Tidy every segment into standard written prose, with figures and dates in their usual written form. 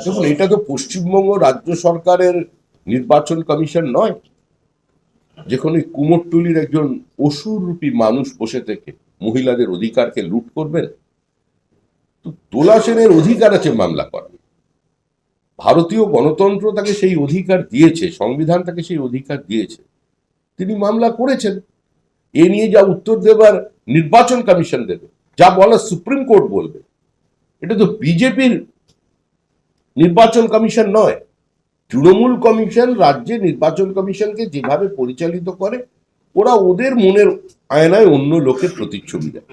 দেখুন, এটা তো পশ্চিমবঙ্গ রাজ্য সরকারের নির্বাচন কমিশন নয়, যেখানে কুমোরটুলির একজন অসুররূপী মানুষ বসে থেকে মহিলাদের অধিকারকে লুট করবেন। তো দোলা সেনের অধিকার আছে মামলা করার, ভারতীয় গণতন্ত্র তাকে সেই অধিকার দিয়েছে, সংবিধান তাকে সেই অধিকার দিয়েছে, তিনি মামলা করেছেন। এ নিয়ে যা উত্তর দেবার নির্বাচন কমিশন দেবে, যা বলা সুপ্রিম কোর্ট বলবে। এটা তো বিজেপির নির্বাচন কমিশন নয়। তৃণমূল কমিশন রাজ্যে নির্বাচন কমিশনকে যেভাবে পরিচালিত করে, ওরা ওদের মনের আয়নায় অন্য লোকের প্রতিচ্ছবি দেয়,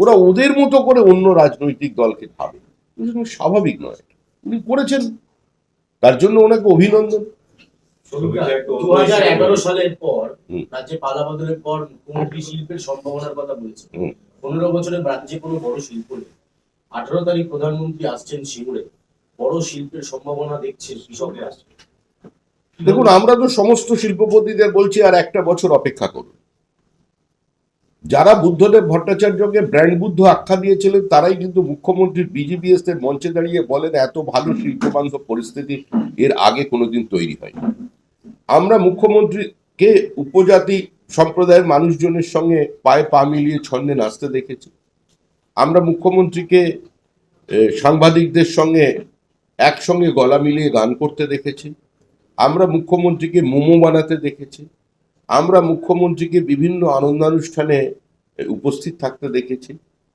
ওরা ওদের মতো করে অন্য রাজনৈতিক দলকে ভাবে। স্বাভাবিক নয়, উনি করেছেন, তার জন্য ওনাকে অভিনন্দন। 2011 সালের পর রাজ্যে পালাবদলের পর মুখ্যমন্ত্রী শিল্পের সম্ভাবনার কথা বলেছেন। 15 বছরে রাজ্যে কোনো বড় শিল্প নেই। 18 তারিখ প্রধানমন্ত্রী আসছেন সিঙ্গুরে, বড় শিল্পের সম্ভাবনা দেখছেন কৃষকরা। দেখুন, আমরা তো সমস্ত শিল্পপতিদের বলছি আর একটা বছর অপেক্ষা করুন। যারা বুদ্ধদেব ভট্টাচার্যকে ব্র্যান্ড বুদ্ধ আখ্যা দিয়েছিলেন, তারাই কিন্তু মুখ্যমন্ত্রীর বিজিবিএস এর মঞ্চে দাঁড়িয়ে বলেন এত ভালো শিল্পবান্ধব পরিস্থিতি এর আগে কোনোদিন তৈরি হয়নি। আমরা মুখ্যমন্ত্রীকে উপজাতি সম্প্রদায়ের মানুষজনের সঙ্গে পায়ে পা মিলিয়ে ছন্দে নাচতে দেখেছি। আমরা মুখ্যমন্ত্রীকে সাংবাদিকদের সঙ্গে একসঙ্গে গলা মিলিয়ে গান করতে দেখেছি। আমরা মুখ্যমন্ত্রীকে মোমো বানাতে দেখেছি। আমরা মুখ্যমন্ত্রীকে বিভিন্ন আনন্দানুষ্ঠানে উপস্থিত থাকতে দেখেছি।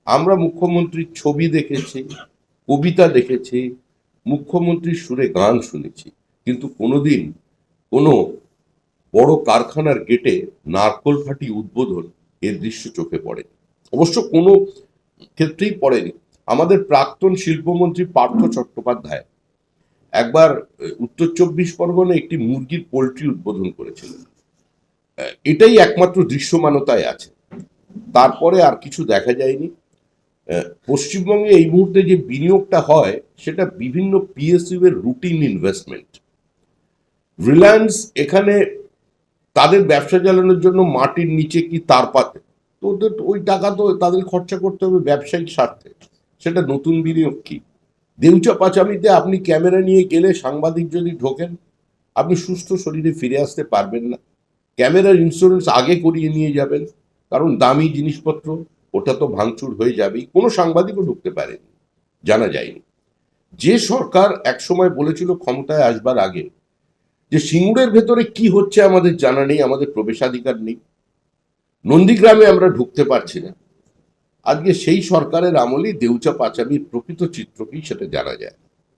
আমরা মুখ্যমন্ত্রীর ছবি দেখেছি, কবিতা দেখেছি, মুখ্যমন্ত্রীর সুরে গান শুনেছি, কিন্তু কোনোদিন কোনো বড় কারখানার গেটে নারকোল ফাটি উদ্বোধন এর দৃশ্য চোখে পড়েনি। অবশ্য কোনো ক্ষেত্রেই পড়েনি। আমাদের প্রাক্তন শিল্পমন্ত্রী পার্থ চট্টোপাধ্যায় একবার উত্তর 24 পরগনায় একটি মুরগির পোল্ট্রি উদ্বোধন করেছিলেন। এটাই একমাত্র দৃশ্যমানতায় আছে, তারপরে আর কিছু দেখা যায়নি। পশ্চিমবঙ্গে এই মুহূর্তে যে বিনিয়োগটা হয় সেটা বিভিন্ন পিএসইউ এর রুটিন ইনভেস্টমেন্ট। রিলায়েন্স এখানে তাদের ব্যবসা চালানোর জন্য মাটির নিচে কি তার পাতে, তো ওদের ওই টাকা তো তাদের খরচা করতে হবে ব্যবসায়িক স্বার্থে, সেটা নতুন বিনিয়োগ কি? দেউচা পাচামিতে আপনি ক্যামেরা নিয়ে গেলে সাংবাদিক যদি ঢোকেন, আপনি সুস্থ শরীরে ফিরে আসতে পারবেন না। ক্যামেরার ইন্স্যুরেন্স আগে করিয়ে নিয়ে যাবেন, কারণ দামি জিনিসপত্র ওটা তো ভাঙচুর হয়ে যাবেই। কোনো সাংবাদিকও ঢুকতে পারেনি, জানা যায়নি। যে সরকার একসময় বলেছিল ক্ষমতায় আসবার আগে যে সিঙ্গুরের ভেতরে কি হচ্ছে আমাদের জানা নেই, আমাদের প্রবেশাধিকার নেই, নন্দীগ্রামে আমরা ঢুকতে পারছি না, আজকে সেই সরকারের আমলেই দেউচা পাচামির প্রকৃত চিত্র কি সেটা জানা যায়।